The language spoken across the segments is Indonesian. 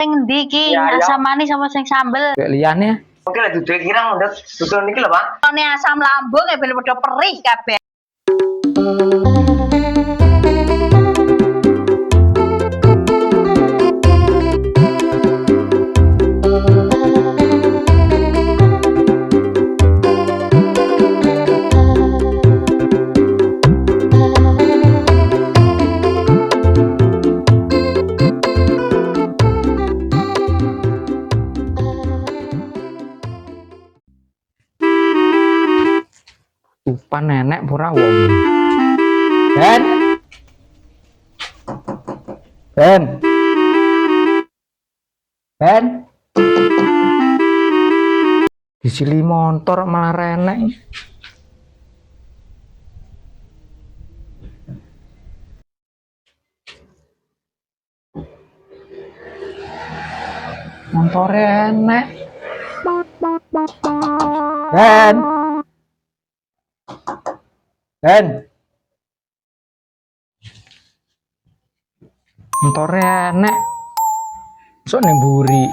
Sing ndi iki? Ya, ya. Asam manis sama sing sambel. Kayak liyane. Oke lah duduk kira nduk duduk niki lho, Pak. Ini asam lambung ya ben padha perih kabeh. Upan nenek pura wong. Ben. Ben. Ben. Disili motor malah renek. Motor enek. Ben. Ben. Motor enek. Sok ning mburi.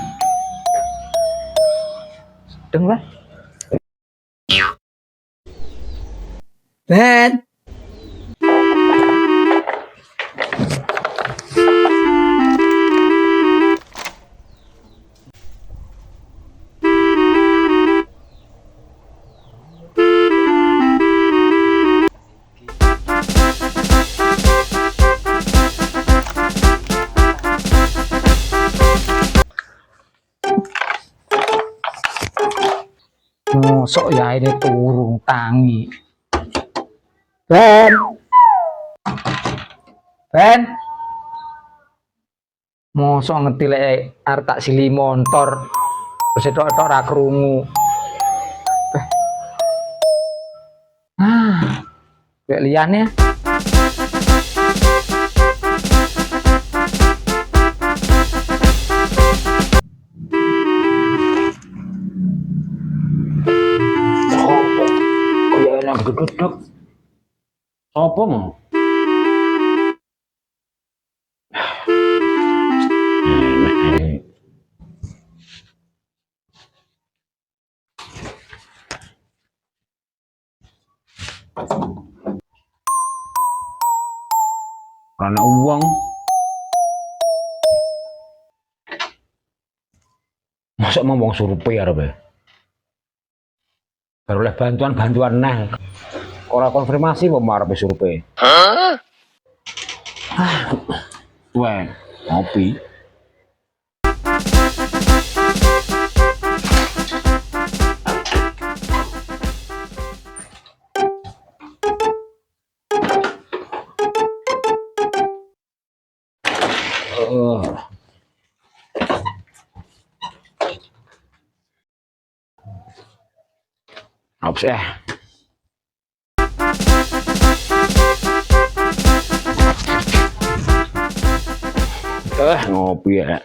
Sedeng lah. Ben. Mosok ya ini turun tangi. Ben. Ben. Mosok ngerti lek arep tak sili motor. Terus etok-etok ora krungu. Kayak liyane. Gedek. Apa mau? Karena uang. Masa mau wong survei arep. Baru oleh bantuan nah. Ora konfirmasi kok marep survei. Weh, ngopi. Ops ngopi ya.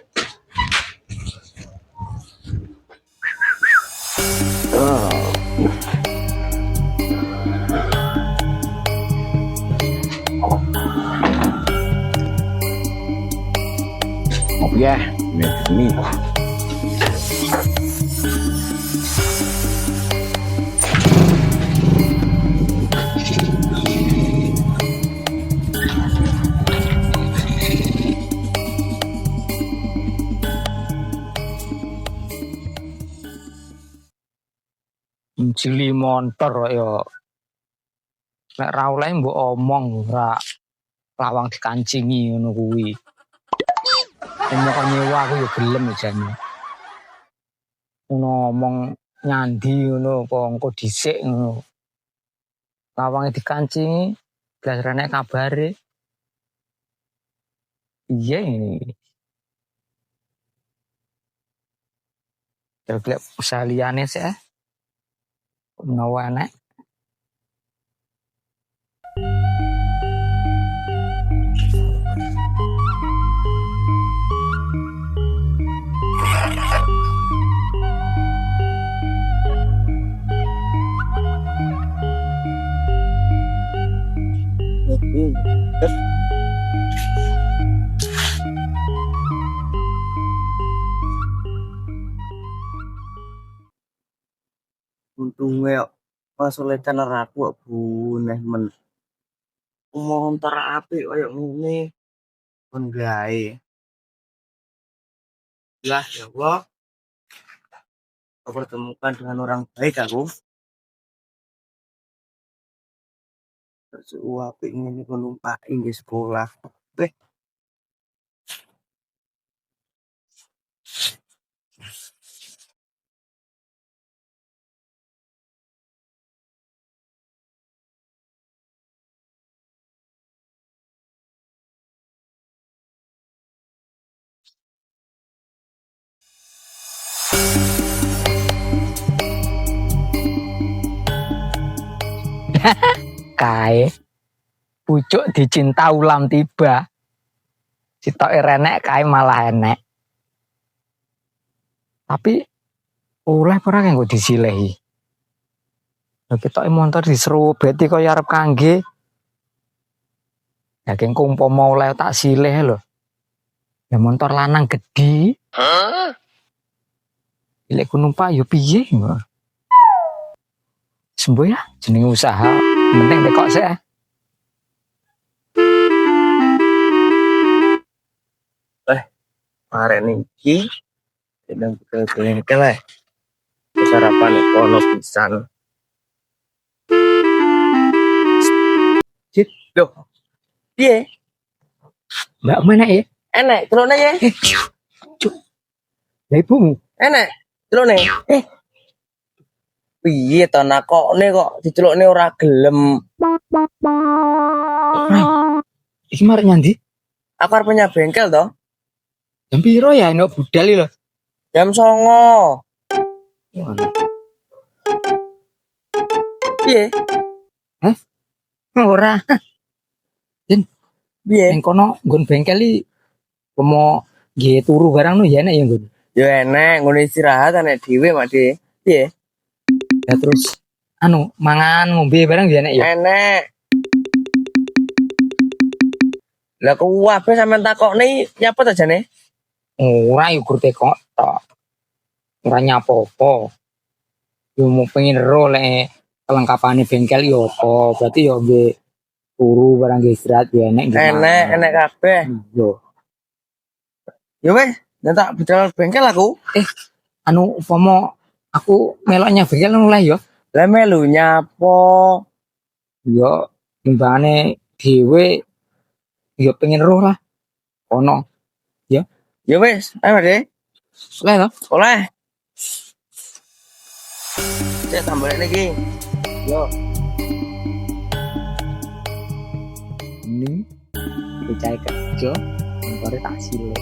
Ngopi ya, ini. Cili motor yo. Nek ra oleh mbok omong ora lawang dikancingi ngono kuwi. Omong kok nyewa aku yo gelem jane. Ngomong nyandi ngono kok engko dhisik ngono. Lawange dikancingi blas renek kabare. Iya ini. Terus usaha liyane sih. Nawana. Untunge kok kesulitan aku kok buneh men. Montor apik koyo ngene pun gawe. Ya Allah, aku pertemukan dengan orang baik aku. Terus apik ngene ku numpaki di sekolah. Beh, Kae pucuk dicinta ulam tiba. Sitoke renek kae malah enek. Tapi oleh ora kanggo disilehi. Lha ketoke montor diserobeti kaya arep kangge. Ya kengko umpama oleh tak silih lho. Ya montor lanang gedhi. Lek ku numpak yo piye? Sembuh ya, jenenge usaha. Penting tekok sik. arek niki sedang bengkel lah. Sarapan kono pisan. Cit, loh. Piye? Mbak mana ya? Enek, telone ya? Cuk. Lah ibumu. Enek, telone. Piye to nakokne kok dicelukne ora gelem. Iki marek nyandi? Aku arep punya bengkel to. Jam piro ya nek budal lho? Jam 09.00. Piye? Ora. Piye? Ning kono nggon bengkel iki pomo nggih turu barang no ya enek ya nggon. Ya enek ngono istirahat enek dhewe mak De. Piye? Ya terus mangan ngombe barang ya enek ya. Enek. Lah kok wae sampean takokne nyapa ta jane? Ora yo gur tekok tok. Ora nyapo-opo. Yo mau pengen ro lek kelengkapane bengkel yo apa. Berarti yo nggih turu barang nggih istirahat ya enek. Enek kabeh. Yo. Ya wes, tak budal bengkel aku. Umpama aku meloknya bengkel oleh yo. Lah melu nyapo? Yo timbangane dhewe yo pengen roh lah. Ono. Ya wes, ayo De. Oleh to? Oleh. Cek tambah lagi. Yo. Ini percaya kerja, montore tak silih.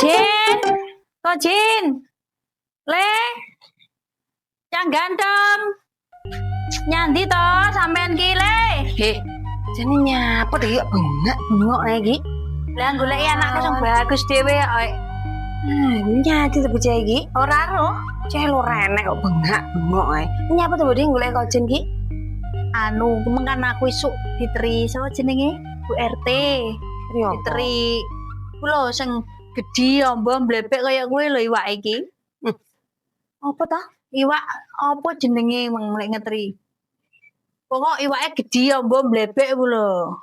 Jin, kok Jin? Le, yang ganteng. Nyandi to sampean ki le. Jane nyapa deh kok bengak lagi. Lah goleki anakku sing bagus dhewe kok. Nyati to bocah iki. Ora ro. Celo renek kok bengak ae. Nyapa to bodhe golek kojen ki? Mengkan aku isuk diteri sapa jenenge? Bu RT. Diteri ku lho sing gedhi amba mblebek kaya kowe lho iwak iki. Apa ta? Iwak apa jenenge wong lek ngetri? Pokok iwake gedhi amba mblebek ku lho.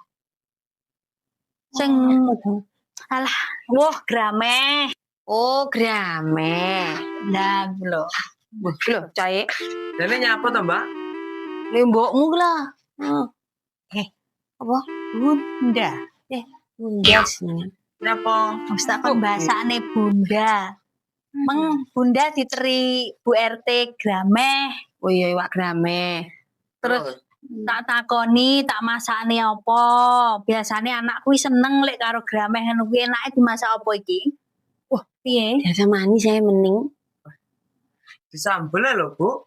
Sing alah, wah grame. Oh, grame. Nah, ku lho. Wah, lho, cahe. Dene nyapa to, Mbak? Le mbokmu ku lah. Apa? Bunda. Bunda sih. Nyapa? Wis tak kon bahasane Bunda. Meng Bunda diteri Bu RT grame. Oh iya, iwak grame. Terus tak takoni, tak masakne apa? Biasane anakku seneng lek karo grame ngono kuwi enake dimasak apa iki? Wah, piye? Biasa manis saya mending. Disambel lho, Bu.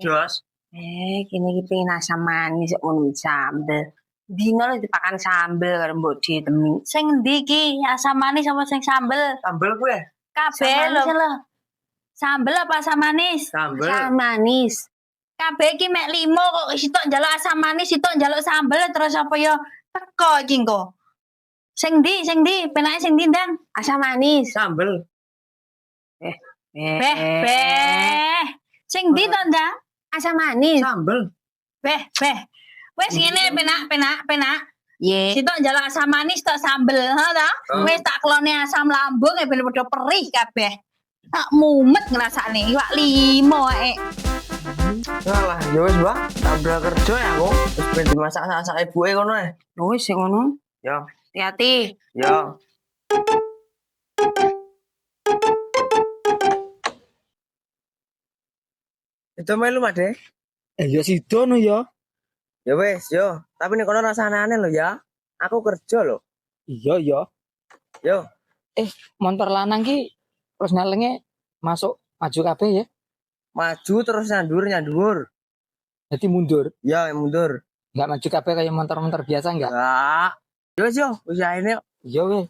Jos. Kini iki pengen asam manis ngono sambel. Dino lho dipakan sambel karo mbok di temi. Sing endi iki? Asam manis apa sing sambel? Sambel kuwi. Kabeh lho. Sambel apa asam manis? Sambel. Asam manis. Kabeh iki mek 5 kok sitok njaluk asam manis, sitok njaluk sambel terus apa ya Teko iki engko. Sing ndi? Penake sing ndi, Ndang? Asam manis. Sambel. Beh. Sing ndi to, Ndang? Asam manis. Sambel. Beh. Wes ngene penak. Ye. Sitok njaluk asam manis tok sambel, ha ta? Wes tak kelone asam lambung ben padha perih kabeh. Tak mumet ngrasakne iwak limo wae. Alah, ya wis, Mbak. Tak berangkat kerja ya aku. Wis ben dimasak-masak ibuke kono ae. Wis sing ngono. Ya, Hati-hati. ya. Itu melu, Made. Ya sido no ya. Ya wis, yo. Tapi nek kono rasane aneh lho ya. Aku kerja lho. Iya ya. Yo. Motor lanang ki terus ngelenge masuk maju kabeh ya. Maju terus nyandur. Jadi mundur. Ya, mundur. Enggak maju kabeh kayak motor-motor biasa enggak? Enggak. Yo wis yo, usahain yuk. Iya weh.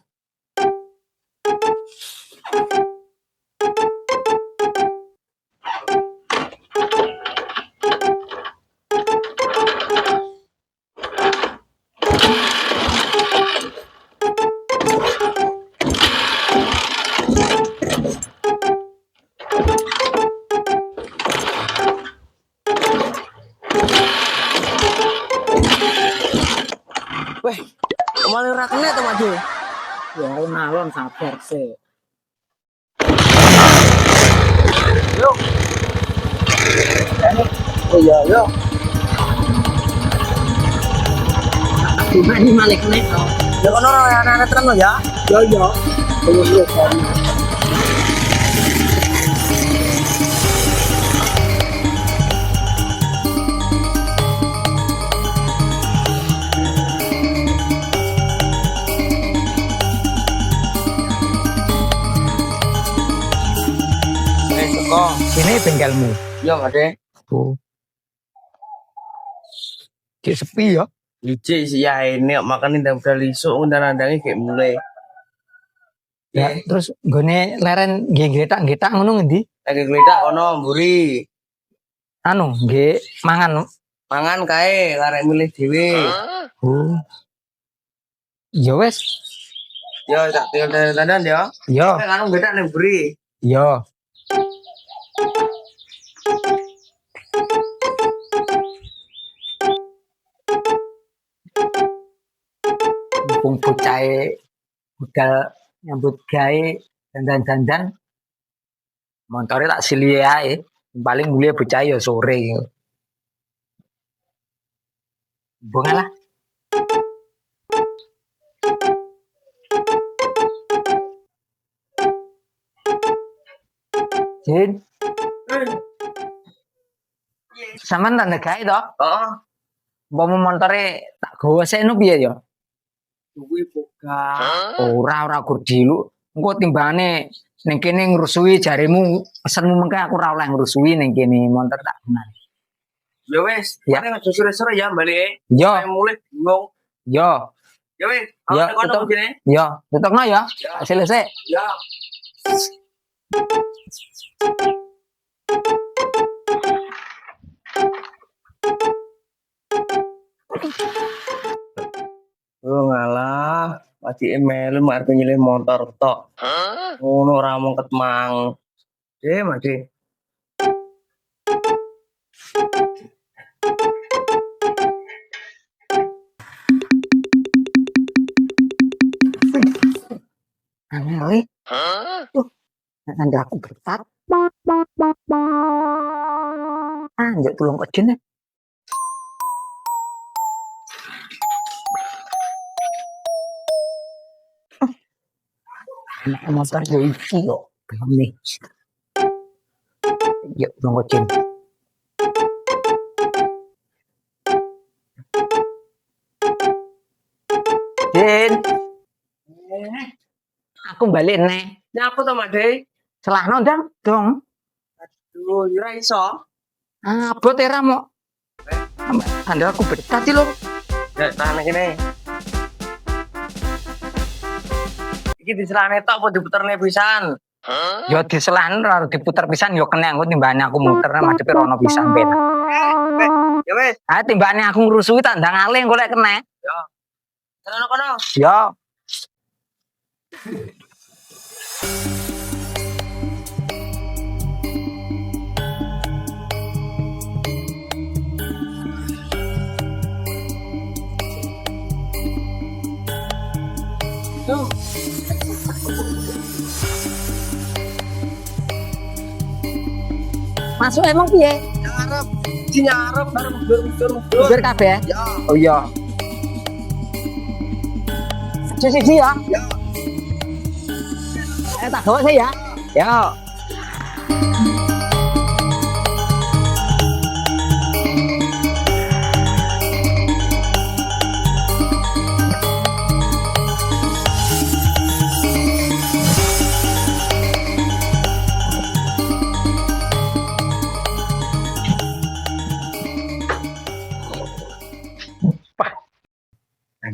Weh, kemarin ora kena to, Made. Ya nalon sabar sih. Yo. Oh iya, yo. Gimana malik nih? Ya kono anak-anak tenan lho ya. Ya. Belum sorry. Wis kok. Ini bengkelmu. Yo, Made. Tuh. Kayak sepi ya. Ije sih ya ini makan ndang budal isuk ndandangi kayak mulai. Ya, terus gone leren nggih getak-getak ngono ngendi? Lagi geledak kono mburi. Anu, nggih mangan. Mangan kae arek milih dhewe. Oh. Ya wes. Yo tak tinggal dandan ya. Ya, Nek anu geledak ning mburi. ya. Mumpung bocahe budal nyambut gawe dandan-dandan montore tak silie ae. Paling mulia bocah ya sore. Bunga lah. Jin, sampean tak gawe to? Heeh. Umpama montore tak gawa sekno piye ya? Kuwi boga. Ora gur diluk. Engko timbangane ning kene ngrusui jarimu pesenmu mengke aku ora oleh ngrusui ning kene montor tak gunan. Ya wis, Ya. paling aja sore-sore ya balik. Yo, Kayak mulai bingung. yo, Ya wis, Ya, aku kono tetep. begini. yo, tutupno ya. Selesai. Ya. Oh ngalah, pasti melu arep nyilih motor tok. Ngono ora mung ketmang. Made. Aneh. Nanti aku bertat. Anjak tulung kecil nih. Anak motor yo iki kok. Belum nih. Yuk tulung kecil. Din. Aku balik nih. Nyapa to, Made? Selahno dong. Duh, ora iso. Abot era mau. Anda aku bertati loh. Ya, tahan kene. Iki diselane tok apa diputerne pisan? Yo diselahno harus diputer pisan yo kena aku timbane aku muter madhepe rono pisan ben. Ya wis, Ah timbane aku ngrusui tak ndang alih golek kena. Ya. kono. Ya. Masuk emang piye? Ngarep. Di ngarep bareng mundur. Mundur kabeh. Ya. Oh iya. Siji ya. Ya. Tak gawa saya ya. Ya.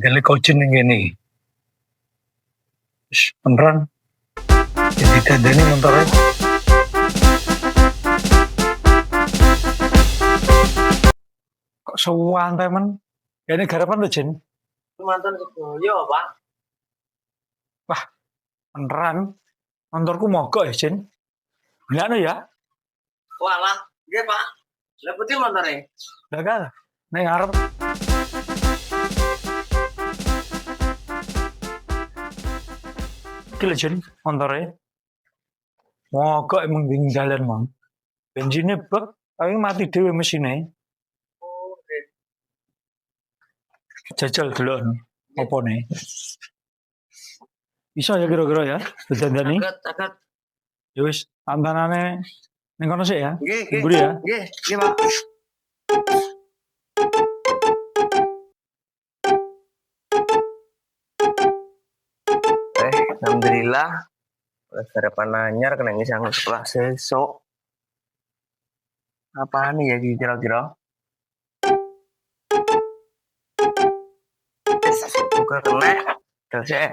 Gale kau jeneng ngene. Wis beneran. Jadi kandani montore. Kok sewantai men? Ini garapan lo Jen. Mantan sedoyo, Pak. Beneran. Motorku mogok ya Jen. Enggak ya? Walah, nggih, Pak. Lah putih montore. Gagal. Neng arep. Iki lho Jen, montore. Mogok emang ding jalan mang. Bensinnya bek, tapi mati dhewe mesine. Oh, nggih. Jajal dulu apa nih? Bisa ya kira-kira ya, dandani. Caket. Ya wis, antanane ning kono sik ya. Nggih, Tunggu ya. Nggih, Pak. Alhamdulillah. Garapan anyar kena ngisang sekolah sesuk. Apaan nih ya kira-kira? Buka kena. Terus ya.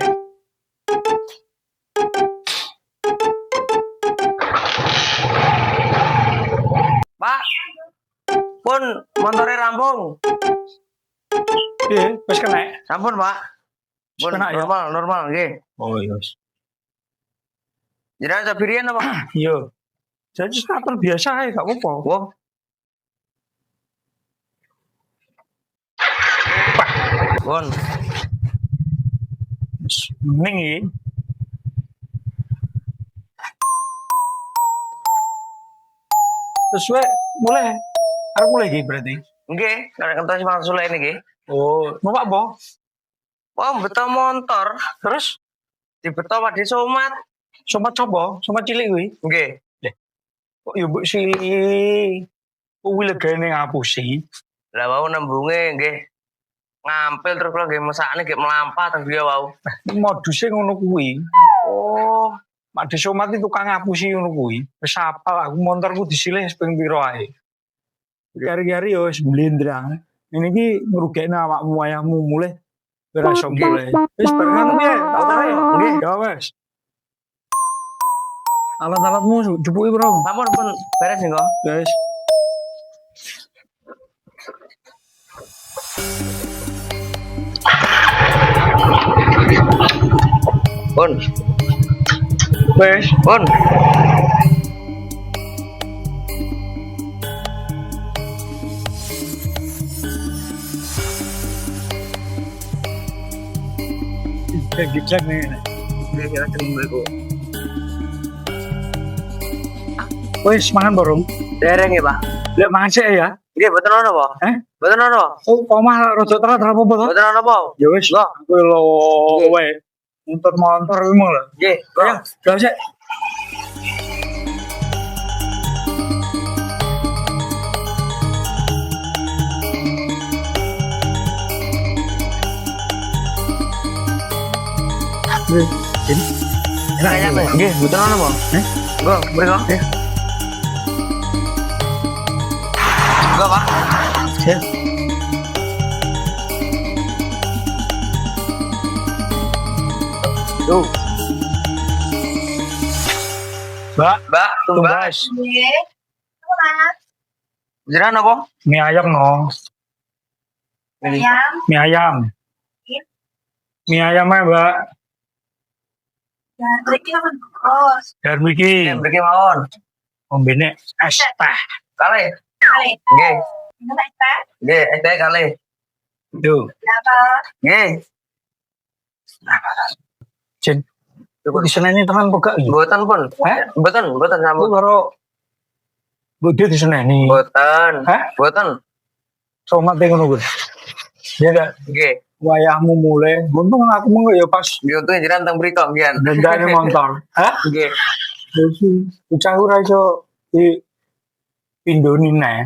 Pak, pun motornya rampung. Iya, wis kena. Sampun, Pak. Pun Kena ya. normal, nggih. Oh iya wis. Jenengan sabirian apa? Iya. Jadi starter biasa ae gak apa-apa. Wah. Pun, Ning iki. Terus we mulai. Arep mulai iki berarti. nggih, karek kentos masuk ini nggih. Oh, numpak apa? Wah, beto motor, Terus dibeto padi somat. somat coba, somat cilik kuwi. Nggih. Kok yo mbok si kuwi legane ngapusi. Lah wau nembunge nggih. Ngampil terus kalau nggih mesakne nggih melampah teng dia wau. Modusnya ngono kuwi. Oh, Mak di somat itu tukang ngapusi ngono kuwi. Wis apal aku motorku disilih ping piro ae. Kari-kari yo wis blendrang. Ini ki ngrugekne awakmu ayahmu mulai ora iso mulai. Wis barengan piye? Tak tarik. Nggih, ya wis. Alat-alatmu jupuki bro. sampun pun beres nih kok. Guys. Pun, Wis. pun. Gijak nih. Nggih, kira cembe kok. Wis mangan bareng. Dereng ya, Pak. Lek mangan sik ya. Nggih, boten ono apa? Boten ono. Oh, omah rada telat apa to? Boten ono apa? Ya wis, aku lho wae. Motor kuwi mong lho. Nggih, Ya, gak sik. Enak ya, Pak. nggih, boten ono apa? Nggo, mriko. Nggo, Pak. Sip. Tuh, Mbak, Mbak, tumbas. Jenengan apa? mie ayam no. Ini. Mie ayam. Mie ayam ae, Mbak. Ya, mriki apa, Bos? Dan mriki Mriki mawon. ombene es teh. Kalih. Kali. Nggih. Ini tak teh. Nggih, es teh kalih. Tuh, Berapa? Nggih. Jen. Kok diseneni tenan kok gak iki? Mboten pun. Hah? Mboten Aku sampun. karo Mbok Dia diseneni. Mboten. Hah? Mboten. Somat ngono kuwi. Ya gak? Nggih. Wayahmu mulai. Untung aku mau ya pas Nggih untung jenengan teng mriko mbiyen. dandane motor. Hah? Nggih. Bocah ora iso di pindoni neh.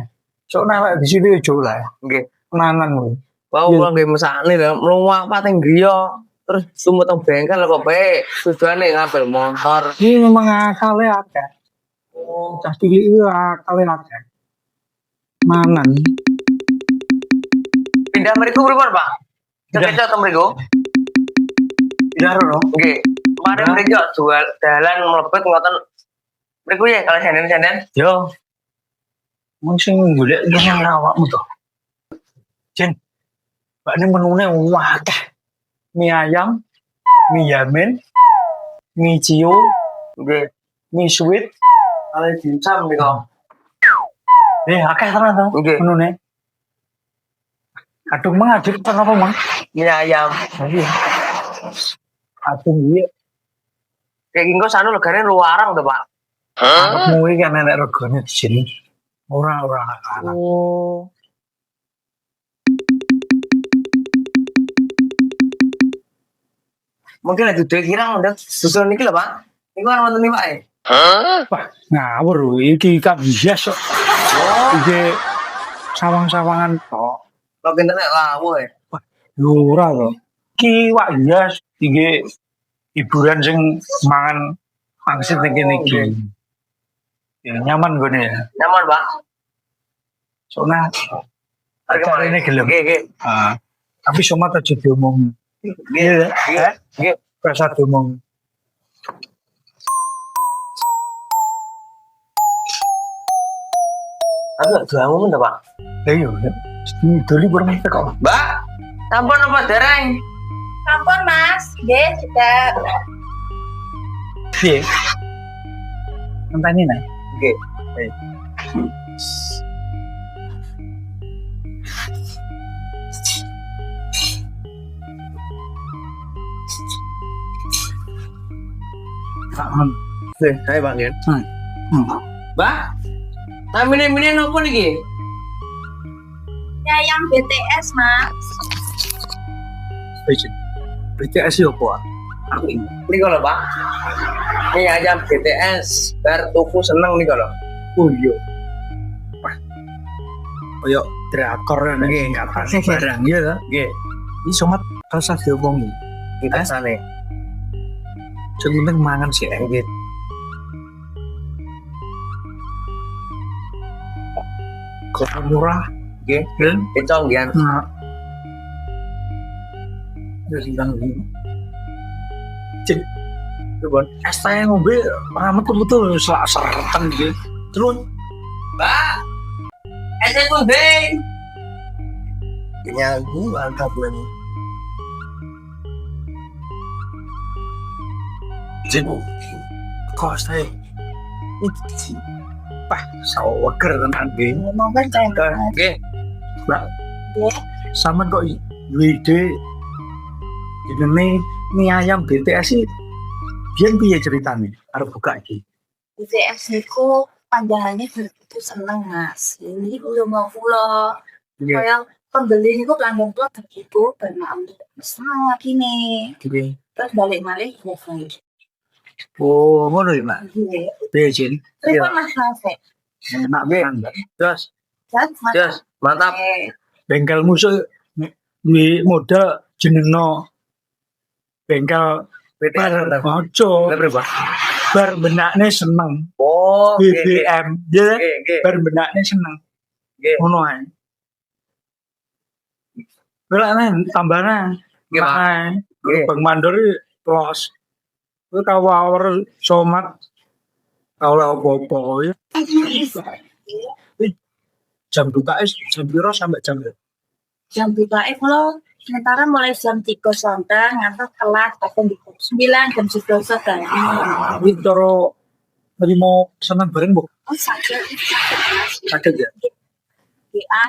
Sok nek di sini ojo lah. Nggih. Tenanan kuwi. Wau kula nggih mesakne lho mluwak pating griya. Terus sumut teng bengkel kok bae tujuane ngambil motor. Iki memang akale akeh. Oh, cah cilik iki akale akeh. Manan. Pindah mriku pripun, Pak? Kecot teng mriku. Tidak ro. Nggih. Kemarin mriku jual dalan mlebet ngoten. Mriku ya kalau senden-senden. Yo. Mung sing golek iki nang awakmu to. Jen. Mbak ini menune akeh. Mie ayam, mie yamin, mie ciu, Nggih. mie sweet, Kalau dimsum niku. akeh tenan to. Nggih. Menune. Aduh mang ajib apa mang? Mie ayam. Iya. Aduh iya. Kayak engko sanu legane luarang to, Pak. Aku iki kan enek regane di sini. Ora ana. Oh. Mungkin ada dua kirang udah susun niki lho, Pak. Niku kan wonten Pak. Wah, ngawur iki kan bias kok. Iki sawang-sawangan tok. Kok kene nek lawu e. Yo ora to. Iki wak hias iki hiburan sing mangan pangsit ning kene iki. Ya nyaman gone ya. Nyaman, Pak. Soalnya acara ini gelem. Nggih, nggih. Ah, tapi somat aja diomong. Nggih, nggih. Nggih. Rasa diomong. Aku jamu men, Pak. Ayo, ini doli kurang kok. Mbak, sampun apa dereng? Sampun, Mas. Nggih, sudah. Piye? Ngenteni nek. Nggih. Kangen. Nggih, saya Pak Ngen. Mbak, tamine-mine nopo niki? Ya, yang BTS, Mas. Wis. BTS yo apa? Aku ini. Niku lho, Pak. Ini aja BTS, bar tuku seneng niku lho. Oh iya. Wah. Koyo drakor kan Nggih, atase barang ya ta. Nggih, Ini somat rasa diomongi. kita sane. Sing penting mangan sih. Nggih. Kok murah. Nggih, Kan? kencong gian. Nah. Jadi kan ini. Cek. Coba es teh ngombe ramet betul seretan gitu. Terus Mbak, ese kuning. Nyanyi mantap bulan. cek kok es teh. Pah, sawer tenan ge. Ngomong kan kayak Nggih. Mbak, Nggih. sampean kok ide jenenge mie ayam BTS sih. Biyen piye ceritane arep buka iki? BTS niku panjangannya begitu seneng, Mas. Ini udah mau kula. Nggih. Kayak pembeli niku pelanggan kula begitu bermakna seneng lagi nih. Nggih. Terus balik-balik ya, Mas. Oh, ngono ya, Mak. Nggih. Piye, Jin? Terus Mas Rafi. Enak banget. Terus Terus Mas Yes, mantap. Rafi. bengkel musuh di modal jenengno bengkel bar ojo Berapa? bar benakne seneng Oh, nggih, nggih. BBM ya Nggih, nggih. bar benakne seneng Nggih. ngono ae Belakang tambahnya Nggih, Pak. Nggih. Bang Mandor plus itu kawawar somat kalau apa-apa ya jam buka jam piro sampai jam berapa? Jam buka kula Sementara mulai jam 3 sore ngantos kelas kadang di jam 9 jam 11 sore. Tapi cara tadi mau pesanan bareng, Bu. Oh, sakit. Sakit ya? GA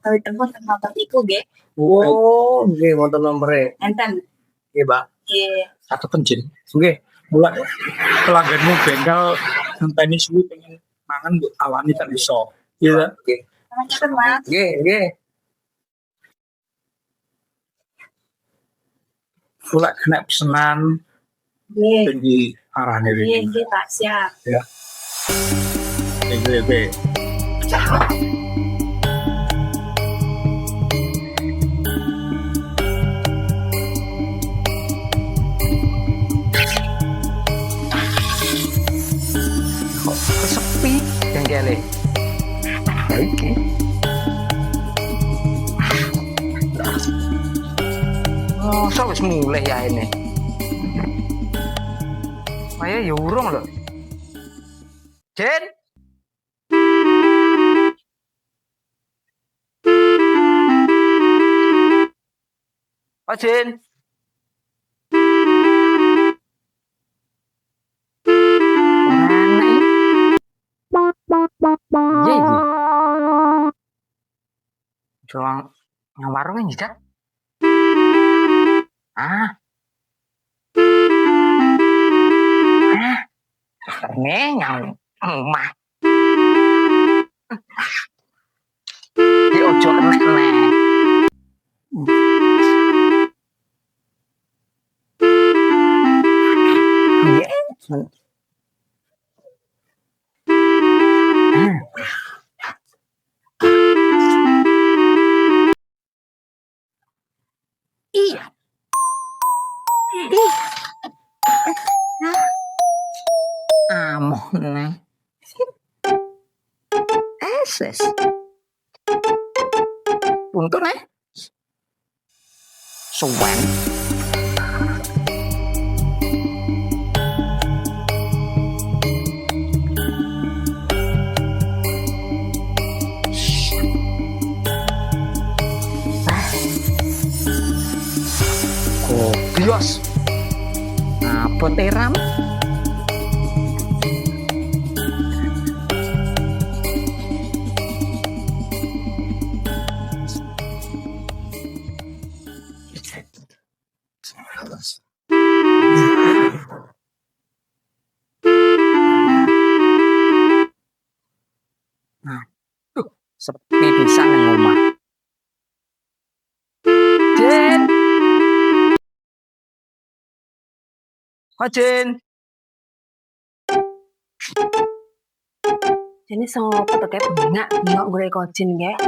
kami telepon nonton iku nggih. Oh, nggih wonten nomere. Enten. Nggih, Mbak. Nggih. Satu penjin. Nggih, mulai pelangganmu bengkel ngenteni suwi pengen mangan mbok awani tak iso. Iya. Nggih. Ngaten, Mas. Nggih, nggih. Mulai kena pesanan Nggih. tinggi arahnya Nggih, ini. nggih, Pak, siap. Nggih. Sepi bengkele. Ya iki. Oh, so wis mulai ya ini. Kaya ya urung lho. Jen. Oh, Jen. Iya iki. Juang yang warung ini dah. Ah. Ini yang omah. Di ojo enek-enek. Iya. Iya. Amoh neng. Eses. Untuk neng. Suwen. Kopios. Apa teram? Nah, sepi pisan nang omah. Jen. Oh, Jen. Jadi sengopo to kayak bengak gue kocin kayak.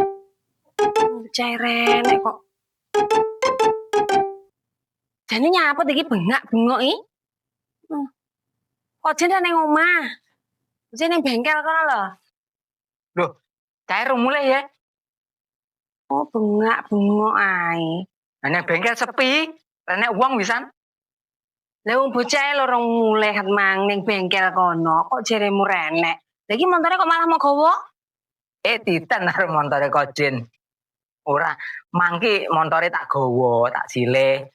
Ceren kok. Jadi nyapa iki bengak iki? Kocin nang omah. Kocin nang bengkel kono lho. Loh, cair mulai ya. Oh, bengak ae. Hanya bengkel sepi, renek uang wisan. Lah wong bocah lorong mulai hat mang ning bengkel kono, kok jeremu renek. Lagi montore kok malah mau gowo? Titan karo montore Kojin. Ora, mangki montore tak gowo, tak sile.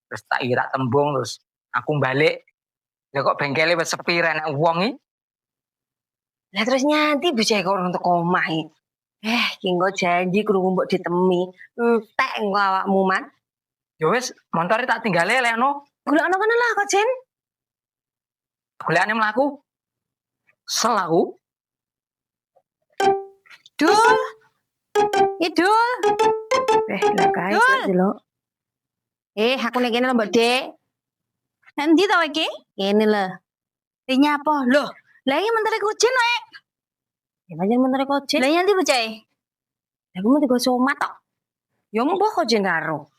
Terus tak ira tembung terus aku balik. Ya kok bengkele wis sepi renek uang iki. Lah terus nyanti bocah kok orang teko omah iki. Ki engko janji krungu mbok ditemi. Entek engko awakmu man. Ya wis, montore tak tinggale lekno. Golekno kono lah kok Jen. Golekane mlaku. Selaku. Dul. Idul. Lah kae lho. Aku nek kene lho Mbak Dek. Nanti tau iki? Kene lho. Nyapa? Loh, lah iki menteri kucing wae. Ya pancen montore kok Jen. Lah nanti bocah. Aku mau digo somat tok. Ya mbok kok Jen karo.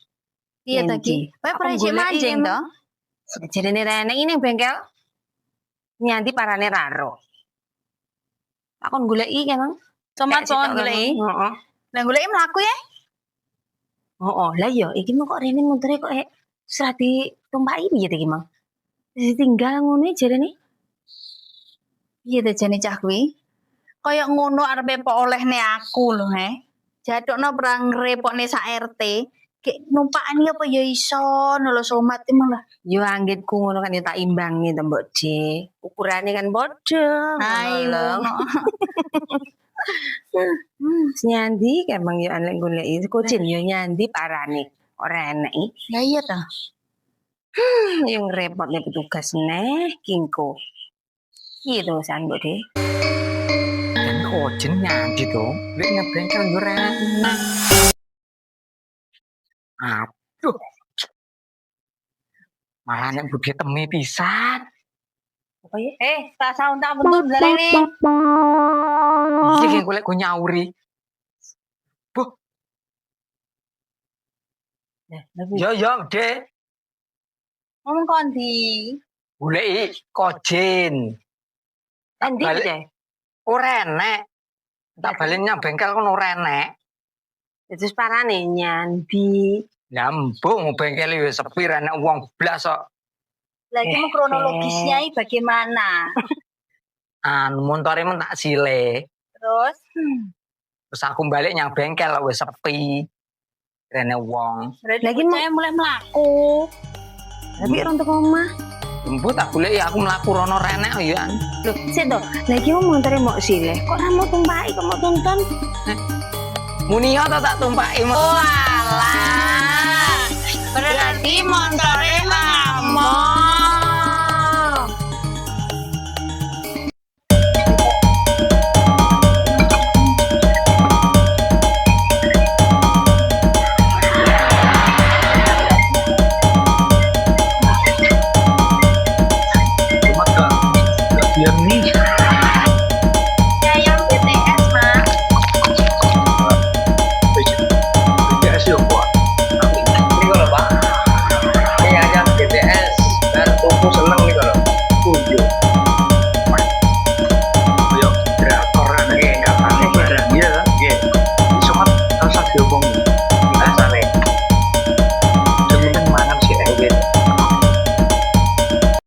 Iya Nanti. tadi. Wae Aku presik goleki mancing emang. to. Jerene renek ini bengkel. Nyanti parane raro. Aku goleki emang. Somat soan goleki. Heeh. Lah goleki mlaku ya. Oh, lah ya iki mah kok rene montore kok serah ditumpaki piye iki mah. Ditinggal ngono jarene. Iya teh jane cah kuwi. Kayak ngono arepe po olehne aku lho, he. Jadukno perang repokne sak RT. Kayak numpakane apa ya iso lho somat iki malah. Yo anggitku ngono kan ya tak imbangi to Mbok J. Ukurane kan padha. Ayo. Nyandi emang yo aneh goleki kucing yo nyandi parane. Ora enek iki. Ya iya ta. Yang repot nih petugas neh kingko. Gitu san Mbok De. Dan kojen nyandi tuh. Lek ngebengkel yo enak. Aduh. Malah nek budhe temi pisan. Apa ya? Tak saun tak betul belarene. Iki sing golek go nyauri. Buh, yo De. Ngomong kondi. Goleki kojen. Endi Balik. aja? Ora enek. Tak balen nang bengkel kono ora enek. Terus parane nyandi. Lah mbok bengkel wis sepi ra enek wong blas kok. Lagi mau kronologisnya ini bagaimana? Montore men tak sile. Terus Terus aku balik nyang bengkel wis sepi. Rene wong. lagi saya mulai melaku. Tapi untuk omah. Jemput tak golek aku mlaku rono rene ya. Loh, sik to. Lagi mau montore mau sileh. Kok ra mau tumpaki kok mau tonton? Muni yo tak tumpaki. Walah. Berarti montore lama.